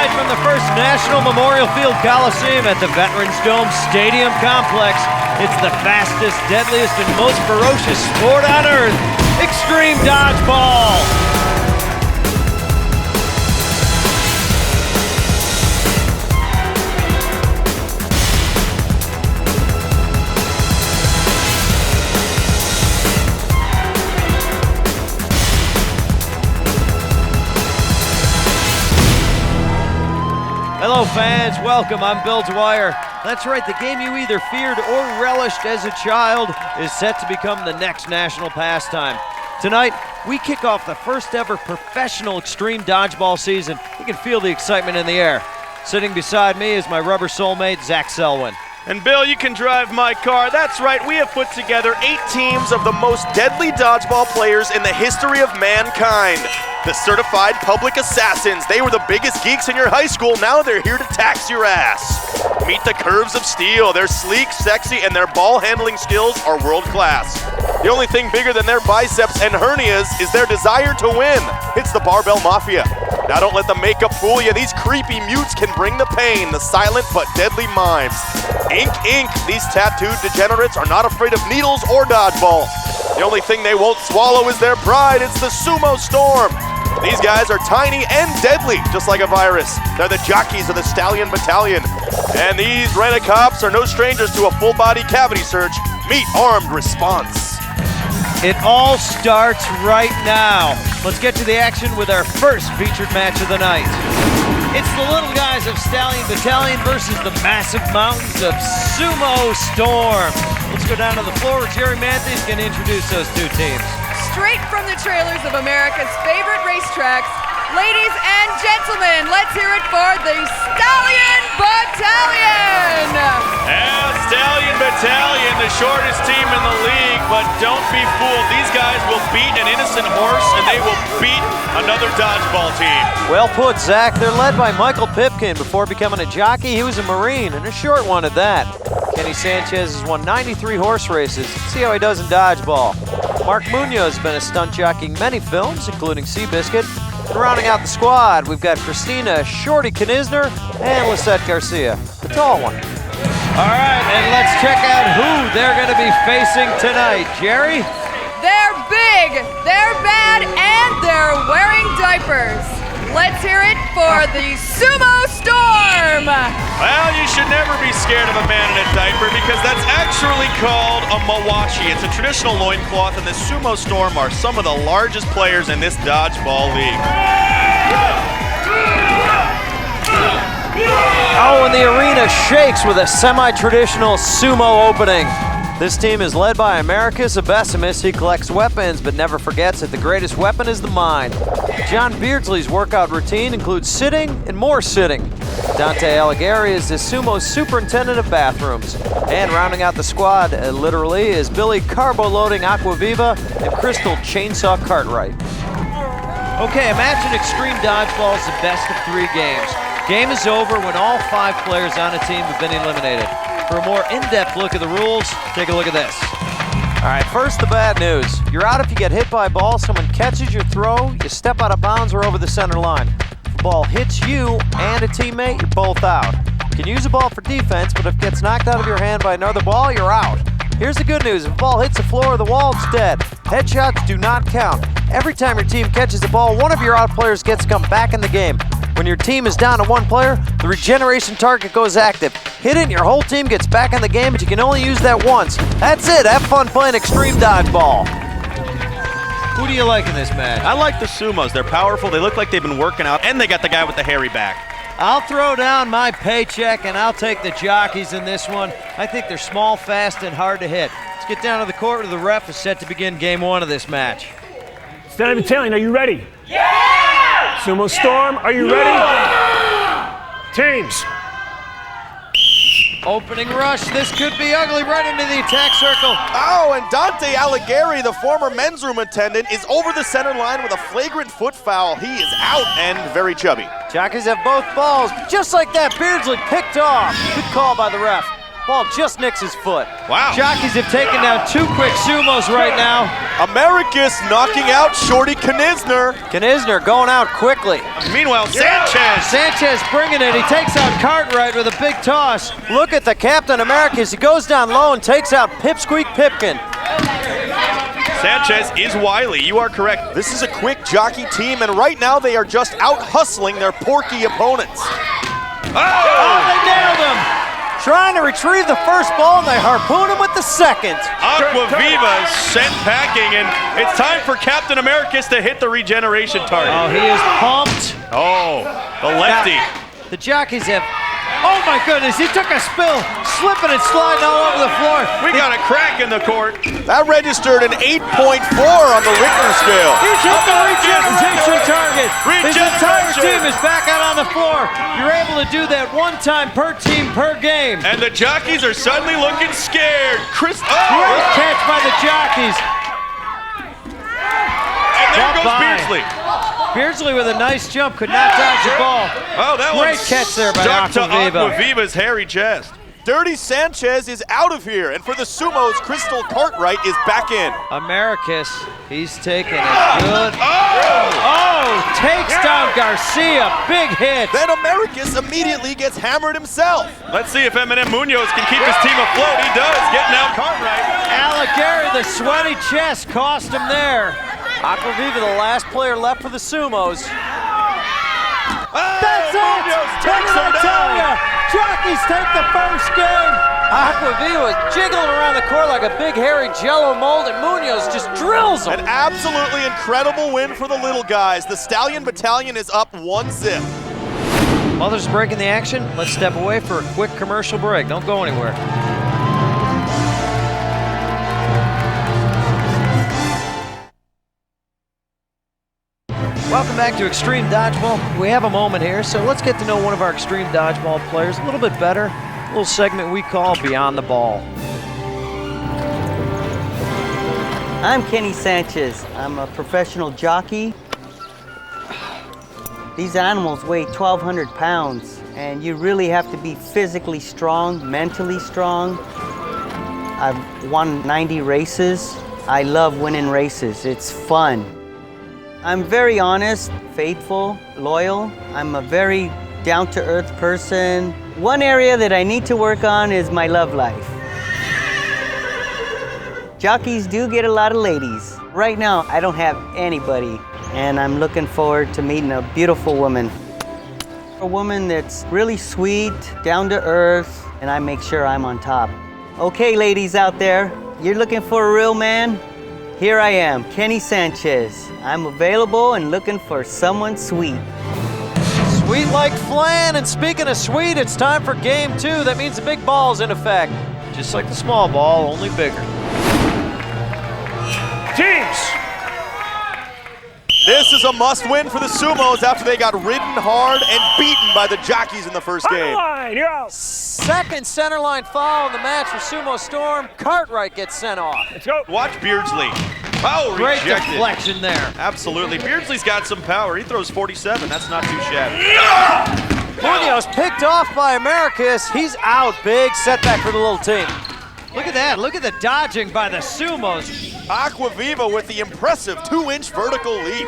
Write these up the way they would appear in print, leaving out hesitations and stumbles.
Live from the First National Memorial Field Coliseum at the Veterans Dome Stadium Complex, it's the fastest, deadliest, and most ferocious sport on earth, Extreme Dodgeball. Hello fans, welcome, I'm Bill Dwyer. That's right, the game you either feared or relished as a child is set to become the next national pastime. Tonight, we kick off the first ever professional extreme dodgeball season. You can feel the excitement in the air. Sitting beside me is my rubber soulmate, Zach Selwyn. And Bill, you can drive my car. That's right, we have put together 8 teams of the most deadly dodgeball players in the history of mankind. The certified public assassins. They were the biggest geeks in your high school. Now they're here to tax your ass. Meet the Curves of Steel. They're sleek, sexy, and their ball handling skills are world class. The only thing bigger than their biceps and hernias is their desire to win. It's the Barbell Mafia. Now don't let the makeup fool you. These creepy mutes can bring the pain, the silent but deadly mimes. Ink, ink. These tattooed degenerates are not afraid of needles or dodgeballs. The only thing they won't swallow is their pride. It's the Sumo Storm. These guys are tiny and deadly, just like a virus. They're the jockeys of the Stallion Battalion. And these rent-a-cops are no strangers to a full-body cavity search. Meet Armed Response. It all starts right now. Let's get to the action with our first featured match of the night. It's the little guys of Stallion Battalion versus the massive mountains of Sumo Storm. Let's go down to the floor where Jerry Matthews can introduce those two teams. Straight from the trailers of America's favorite racetracks, ladies and gentlemen, let's hear it for the Stallion Battalion! Yeah, Stallion Battalion, the shortest team in the league, but don't be fooled. These guys will beat an innocent horse, and they will beat another dodgeball team. Well put, Zach. They're led by Michael Pipkin. Before becoming a jockey, he was a Marine, and a short one at that. Kenny Sanchez has won 93 horse races. See how he does in dodgeball. Mark Munoz has been a stunt jockey in many films, including Seabiscuit. And rounding out the squad, we've got Christina Shorty Knisner and Lisette Garcia, the tall one. All right, and let's check out who they're going to be facing tonight. Jerry? They're big, they're bad, and they're wearing diapers. Let's hear it for the Sumo Storm! Well, you should never be scared of a man in a diaper because that's actually called a mawashi. It's a traditional loincloth, and the Sumo Storm are some of the largest players in this dodgeball league. Oh, and the arena shakes with a semi-traditional sumo opening. This team is led by Americus Abessimus. He collects weapons, but never forgets that the greatest weapon is the mind. John Beardsley's workout routine includes sitting and more sitting. Dante Alighieri is the sumo superintendent of bathrooms. And rounding out the squad, literally, is Billy Carbo-loading Aquaviva and Crystal Chainsaw Cartwright. Okay, imagine Extreme Dodgeball is the best of 3 games. Game is over when all 5 players on a team have been eliminated. For a more in-depth look at the rules, take a look at this. All right, first the bad news. You're out if you get hit by a ball, someone catches your throw, you step out of bounds or over the center line. If the ball hits you and a teammate, you're both out. You can use a ball for defense, but if it gets knocked out of your hand by another ball, you're out. Here's the good news. If a ball hits the floor or the wall, it's dead. Headshots do not count. Every time your team catches the ball, one of your out players gets to come back in the game. When your team is down to 1 player, the regeneration target goes active. Hit it and your whole team gets back in the game, but you can only use that once. That's it. Have fun playing Extreme Dodgeball. Who do you like in this match? I like the Sumos. They're powerful, they look like they've been working out, and they got the guy with the hairy back. I'll throw down my paycheck and I'll take the jockeys in this one. I think they're small, fast, and hard to hit. Let's get down to the court where the ref is set to begin game 1 of this match. Stallion Battalion, are you ready? Yeah! Sumo Storm, are you ready? Teams. Opening rush, this could be ugly, right into the attack circle. Oh, and Dante Alighieri, the former men's room attendant, is over the center line with a flagrant foot foul. He is out and very chubby. Jockeys have both balls, just like that, Beardsley picked off. Good call by the ref. Ball just nicks his foot. Wow. Jockeys have taken down 2 quick sumos right now. Americus knocking out Shorty Knizner. Knizner going out quickly. Meanwhile, Sanchez. Sanchez bringing it. He takes out Cartwright with a big toss. Look at the Captain Americas. He goes down low and takes out Pipsqueak Pipkin. Sanchez is wily. You are correct. This is a quick jockey team, and right now they are just out hustling their porky opponents. Oh, they nailed him. Trying to retrieve the first ball, and they harpoon him with the second. Aquaviva sent packing, and it's time for Captain Americus to hit the regeneration target. Oh, he is pumped. Oh, the lefty. Now, the jockeys have, oh my goodness, he took a spill, slipping and sliding all over the floor. We got a crack in the court. That registered an 8.4 on the Richter scale. He's hit the regeneration target. His entire Regeneration. team is back out on the floor. You're able to do that 1 time per team per game. And the jockeys are suddenly looking scared. Great catch by the jockeys. And there goes Bye-bye. Beardsley. Beardsley with a nice jump, could not dodge the ball. Oh, that Great one catch there by stuck to Aquaviva. Aquaviva's hairy chest. Dirty Sanchez is out of here, and for the Sumos, Crystal Cartwright is back in. Americus, he's taking it good. Oh! Takes down Garcia, big hit. Then Americus immediately gets hammered himself. Let's see if Eminem Munoz can keep his team afloat. He does, getting out Cartwright. Alighieri, the sweaty chest, cost him there. Aquaviva, the last player left for the Sumos. That's it! What did I tell ya? Jockeys take the first game. Aquaviva was jiggling around the court like a big hairy jello mold, and Munoz just drills him. An absolutely incredible win for the little guys. The Stallion Battalion is up 1-0. While there's a break in the action, let's step away for a quick commercial break. Don't go anywhere. Welcome back to Extreme Dodgeball. We have a moment here, so let's get to know one of our Extreme Dodgeball players a little bit better. A little segment we call Beyond the Ball. I'm Kenny Sanchez. I'm a professional jockey. These animals weigh 1,200 pounds, and you really have to be physically strong, mentally strong. I've won 90 races. I love winning races. It's fun. I'm very honest, faithful, loyal. I'm a very down-to-earth person. One area that I need to work on is my love life. Jockeys do get a lot of ladies. Right now, I don't have anybody, and I'm looking forward to meeting a beautiful woman. A woman that's really sweet, down-to-earth, and I make sure I'm on top. Okay, ladies out there, you're looking for a real man? Here I am, Kenny Sanchez. I'm available and looking for someone sweet. Sweet like flan, and speaking of sweet, it's time for game 2. That means the big ball's in effect. Just like the small ball, only bigger. Teams! This is a must-win for the Sumos after they got ridden hard and beaten by the jockeys in the first game. Line, you're out. Second center line foul in the match for Sumo Storm. Cartwright gets sent off. Let's go. Watch Beardsley. Oh, Great rejected. deflection there. Absolutely. Beardsley's got some power. He throws 47. That's not too shabby. Munoz picked off by Americus. He's out. Big setback for the little team. Look at that. Look at the dodging by the Sumos. Aquaviva with the impressive 2-inch vertical leap.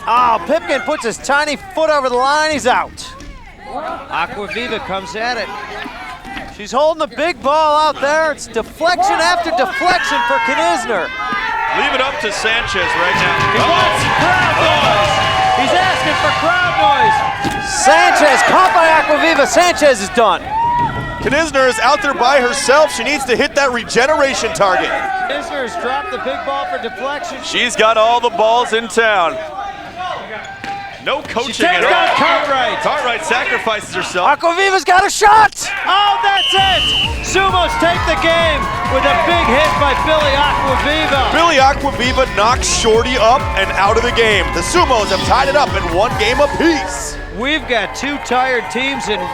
Oh, Pipkin puts his tiny foot over the line. He's out. Aquaviva comes at it. She's holding the big ball out there. It's deflection after deflection for Knizner. Leave it up to Sanchez right now. He wants crowd noise. He's asking for crowd noise. Sanchez caught by Aquaviva. Sanchez is done. Knizner is out there by herself. She needs to hit that regeneration target. Knizner has dropped the big ball for deflection. She's got all the balls in town. No coaching She takes at down all. Cartwright. Cartwright sacrifices herself. Aquaviva's got a shot. Oh, that's it. Sumos take the game with a big hit by Billy Aquaviva. Billy Aquaviva knocks Shorty up and out of the game. The Sumos have tied it up in 1 game apiece. We've got 2 tired teams and 1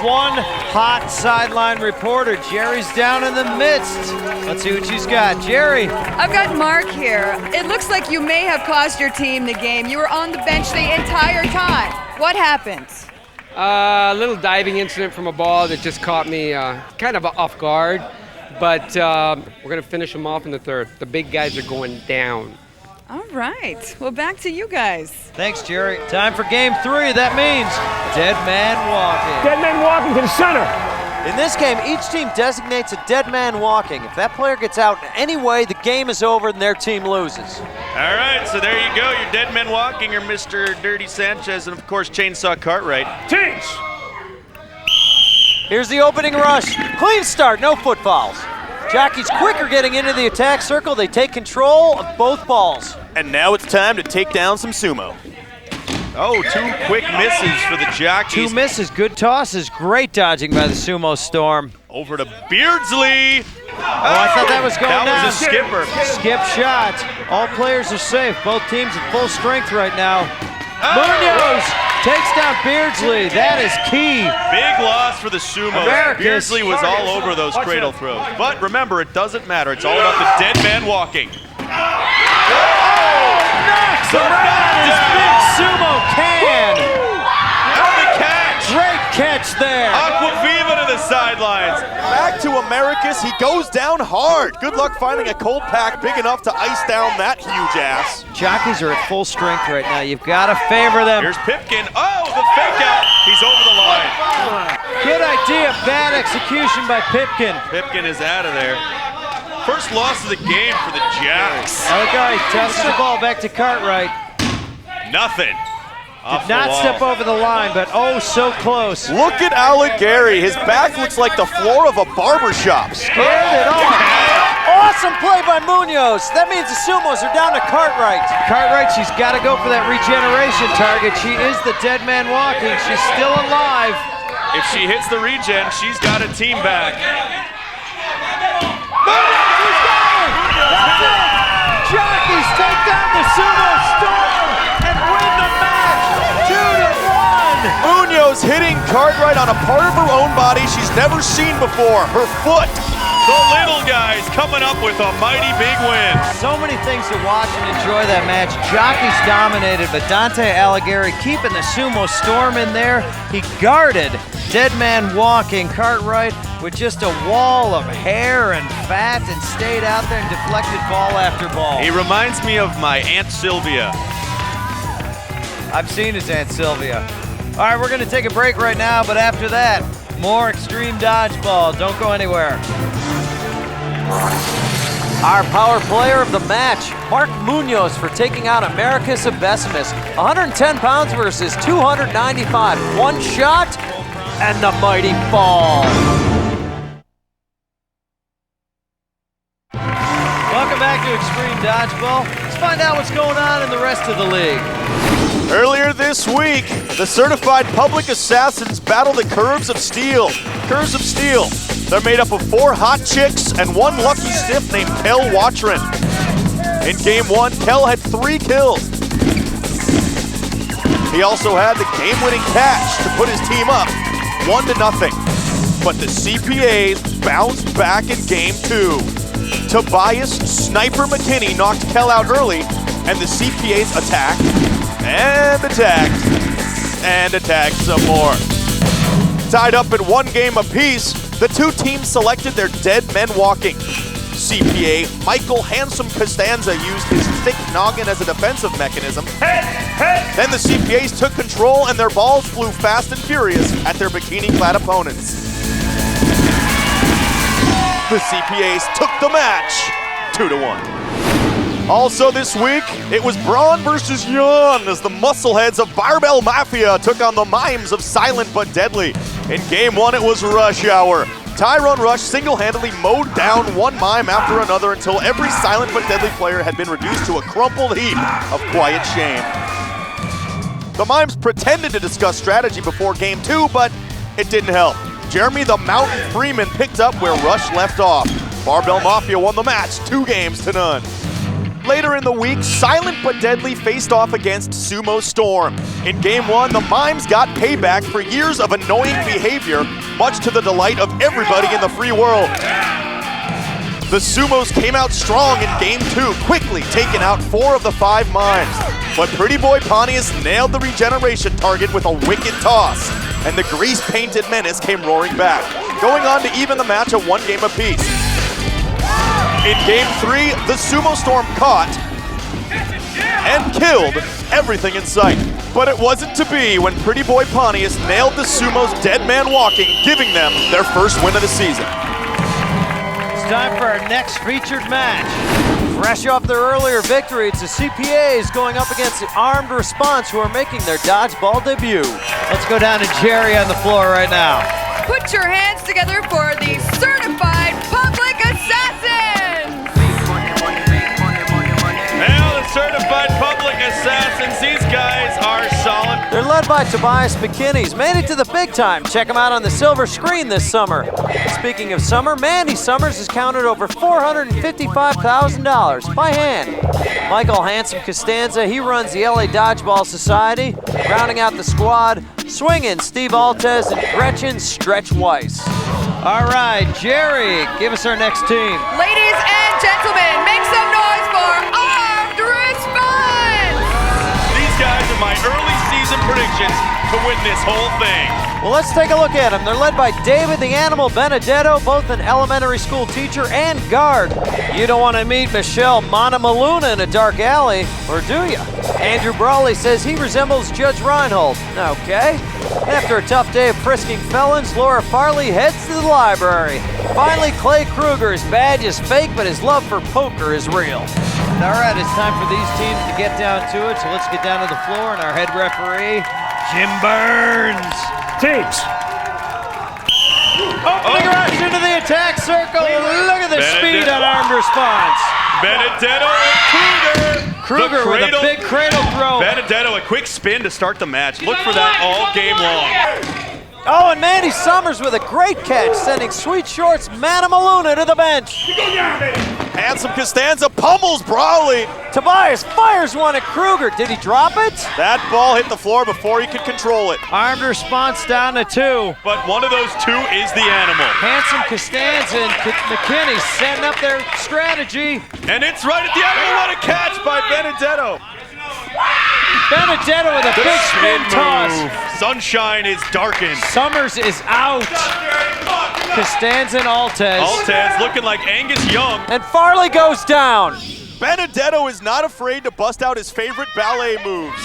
hot sideline reporter. Jerry's down in the midst. Let's see what she's got. Jerry. I've got Mark here. It looks like you may have cost your team the game. You were on the bench the entire time. What happened? A little diving incident from a ball that just caught me kind of off guard, but we're going to finish them off in the third. The big guys are going down. All right. Well, back to you guys. Thanks, Jerry. Time for game 3. That means dead man walking. Dead man walking to the center. In this game, each team designates a dead man walking. If that player gets out in any way, the game is over and their team loses. All right, so there you go. Your dead men walking are Mr. Dirty Sanchez and, of course, Chainsaw Cartwright. Teams. Here's the opening rush. Clean start, no foot fouls. Jockeys quicker getting into the attack circle. They take control of both balls. And now it's time to take down some sumo. Oh, 2 quick misses for the jockeys. 2 misses, good tosses. Great dodging by the Sumo Storm. Over to Beardsley. Oh, I thought that was going down. That was a skipper. Skip shot. All players are safe. Both teams at full strength right now. Munoz takes down Beardsley. That is key. Big loss for the Sumo. Beardsley was all over those cradle throws. But remember, it doesn't matter. It's all about the dead man walking. Knocks around his big Sumo can. And the catch. Great catch there. Aquaviva to the sidelines. Back to Americus. He goes down hard. Good luck finding a cold pack big enough to ice down that huge ass. Jockeys are at full strength right now. You've got to favor them. Here's Pipkin. Oh, the fake out. He's over the line. Good idea. Bad execution by Pipkin. Pipkin is out of there. First loss of the game for the Jacks. Okay, tosses the ball back to Cartwright. Nothing. Did not step over the line, but oh, so close. Look at Alighieri. His back looks like the floor of a barber shop. Scared it off. Awesome play by Munoz. That means the Sumos are down to Cartwright. Cartwright, she's got to go for that regeneration target. She is the dead man walking. She's still alive. If she hits the regen, she's got a team back. That's it. Jockeys take down the Sumo Storm and win the match 2-1. Munoz hitting Cartwright on a part of her own body she's never seen before, her foot. The little guys coming up with a mighty big win. So many things to watch and enjoy that match. Jockeys dominated, but Dante Alighieri keeping the Sumo Storm in there. He guarded dead man walking Cartwright with just a wall of hair and fat and stayed out there and deflected ball after ball. He reminds me of my Aunt Sylvia. I've seen his Aunt Sylvia. All right, we're going to take a break right now, but after that, more extreme dodgeball. Don't go anywhere. Our power player of the match, Mark Munoz, for taking out Americus Abesimus. 110 pounds versus 295. One shot and the mighty fall. Welcome back to Extreme Dodgeball. Let's find out what's going on in the rest of the league. Earlier this week, the certified public assassins battled the Curves of Steel. Curves of Steel. They're made up of 4 hot chicks and 1 lucky stiff named Kel Watrin. In game 1, Kel had 3 kills. He also had the game-winning catch to put his team up 1-0. But the CPAs bounced back in game 2. Tobias Sniper McKinney knocked Kel out early, and the CPAs attacked, and attacked, and attacked some more. Tied up in 1 game apiece, the 2 teams selected their dead men walking. CPA Michael Handsome Costanza used his thick noggin as a defensive mechanism. Then the CPAs took control and their balls flew fast and furious at their bikini-clad opponents. The CPAs took the match 2-1. Also this week, it was Braun versus Jan as the muscleheads of Barbell Mafia took on the mimes of Silent But Deadly. In game 1, it was Rush Hour. Tyrone Rush single-handedly mowed down one mime after another until every Silent But Deadly player had been reduced to a crumpled heap of quiet shame. The mimes pretended to discuss strategy before game 2, but it didn't help. Jeremy the Mountain Freeman picked up where Rush left off. Barbell Mafia won the match 2-0. Later in the week, Silent But Deadly faced off against Sumo Storm. In game 1, the mimes got payback for years of annoying behavior, much to the delight of everybody in the free world. The Sumos came out strong in game 2, quickly taking out 4 of the 5 mimes. But Pretty Boy Pontius nailed the regeneration target with a wicked toss. and the grease-painted menace came roaring back, going on to even the match at 1 game apiece. In Game 3, the Sumo Storm caught and killed everything in sight. But it wasn't to be when Pretty Boy Pontius nailed the Sumo's dead man walking, giving them their first win of the season. It's time for our next featured match. Fresh off their earlier victory, it's the CPAs going up against the Armed Response, who are making their dodgeball debut. Let's go down to Jerry on the floor right now. Put your hands together for the Certified Public Assassins! Now the Certified Public Assassins, these guys are solid. They're led by Tobias McKinney. He's made it to the big time. Check him out on the silver screen this summer. Speaking of summer, Mandy Summers has counted over $455,000 by hand. Michael Handsome Costanza, he runs the LA Dodgeball Society. Rounding out the squad, swinging Steve Altez and Gretchen Stretch Weiss. All right, Jerry, give us our next team. Ladies and gentlemen, make some noise for Armed Response! These guys are my early season predictions to win this whole thing. Well, let's take a look at them. They're led by David the Animal Benedetto, both an elementary school teacher and guard. You don't want to meet Michelle Monamaluna in a dark alley, or do you? Andrew Brawley says he resembles Judge Reinhold. Okay. After a tough day of frisking felons, Laura Farley heads to the library. Finally, Clay Kruger. His badge is fake, but his love for poker is real. All right, it's time for these teams to get down to it, so let's get down to the floor, and our head referee, Jim Burns. Teams. Opening rush into the attack circle. Look at the speed on Armed Response. Benedetto and Kruger. Kruger with a big cradle throw. Benedetto, a quick spin to start the match. Look for that all game long. Oh, and Mandy Summers with a great catch, sending Sweet Shorts Manamaluna to the bench. Handsome Costanza pummels Brawley. Tobias fires one at Kruger. Did he drop it? That ball hit the floor before he could control it. Armed Response down to 2. But one of those 2 is the animal. Handsome Costanza and McKinney setting up their strategy. And it's right at the animal. What a catch by Benedetto. Benedetto with a big spin toss. Sunshine is darkened. Summers is out. Costanza and Altez. Altez looking like Angus Young. And Farley goes down. Benedetto is not afraid to bust out his favorite ballet moves.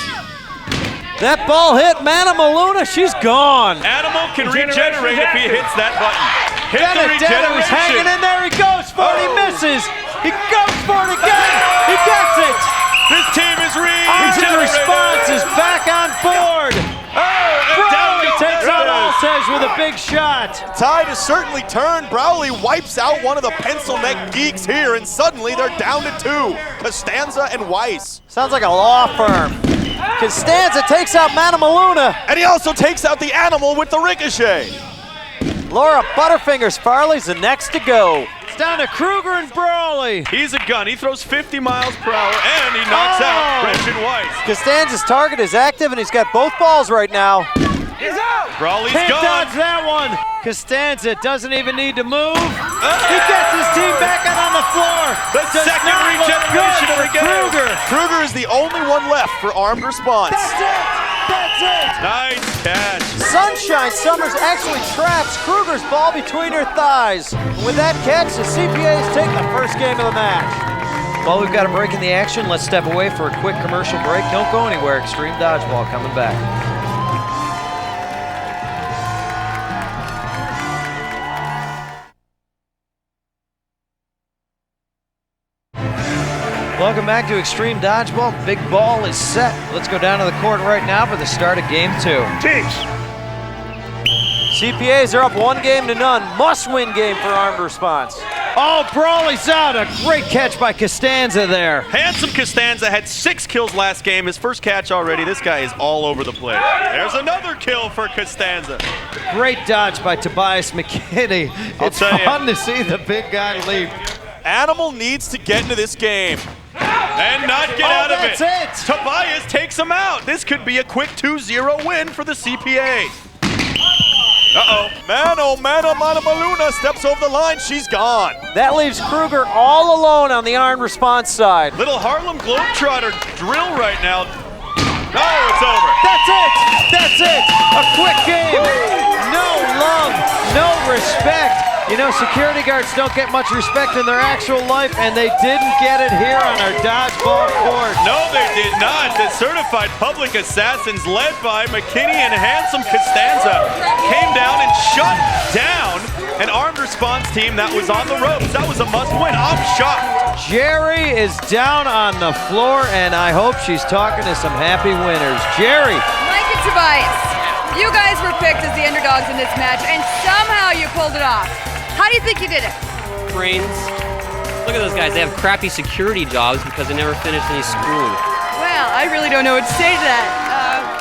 That ball hit Manamaluna. She's gone. Animal can regenerate if he hits that button. Hit the Benedetto is hanging in there. He goes for it. He misses. He goes for it again. He gets it. This team is Armed Response is back on board. Brawley takes out Altez with a big shot. Tide has certainly turned. Brawley wipes out one of the pencil neck geeks here, and suddenly they're down to 2. Costanza and Weiss. Sounds like a law firm. Costanza takes out Manamaluna. And he also takes out the animal with the ricochet. Laura Butterfingers Farley's the next to go. It's down to Kruger and Brawley. He's a gun. He throws 50 miles per hour, and he knocks out Gretchen Weiss. Costanza's target is active, and he's got both balls right now. He's out. Brawley's Can't gone. dodge that one. Costanza doesn't even need to move. He gets his team back out on the floor. The second regeneration of the game. Kruger. Kruger is the only one left for Armed Response. That's it. That's it. Nice catch. Sunshine Summers actually traps Kruger's ball between her thighs. With that catch, the CPAs take the first game of the match. Well, we've got a break in the action. Let's step away for a quick commercial break. Don't go anywhere. Extreme Dodgeball coming back. Welcome back to Extreme Dodgeball. Big ball is set. Let's go down to the court right now for the start of Game 2. Teams. CPAs are up 1-0. Must-win game for Armed Response. Oh, Brawley's out. A great catch by Costanza there. Handsome Costanza had 6 kills last game. His first catch already. This guy is all over the place. There's another kill for Costanza. Great dodge by Tobias McKinney. It's fun to see the big guy leap. Animal needs to get into this game and not get out of it. That's it. Tobias takes him out. This could be a quick 2-0 win for the CPA. Uh-oh. Manamaluna steps over the line. She's gone. That leaves Kruger all alone on the Armed Response side. Little Harlem Globetrotter drill right now. Oh, it's over. That's it. That's it. A quick game. No love, no respect. You know, security guards don't get much respect in their actual life, and they didn't get it here on our dodgeball court. No, they did not. The certified public assassins, led by McKinney and Handsome Costanza, came down and shut down an armed response team that was on the ropes. That was a must-win. I'm shocked. Jerry is down on the floor, and I hope she's talking to some happy winners. Jerry. Mike and Tobias, you guys were picked as the underdogs in this match, and somehow you pulled it off. How do you think you did it? Brains. Look at those guys. They have crappy security jobs because they never finished any school. Well, I really don't know what to say to that.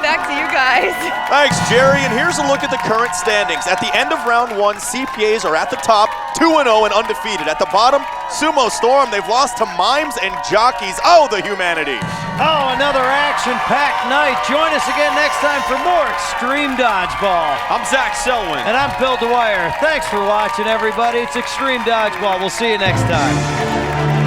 Back to you guys. Thanks, Jerry. And here's a look at the current standings. At the end of round one, CPAs are at the top, 2-0 and undefeated. At the bottom, Sumo Storm. They've lost to Mimes and Jockeys. Oh, the humanity. Oh, another action-packed night. Join us again next time for more Extreme Dodgeball. I'm Zach Selwyn. And I'm Bill Dwyer. Thanks for watching, everybody. It's Extreme Dodgeball. We'll see you next time.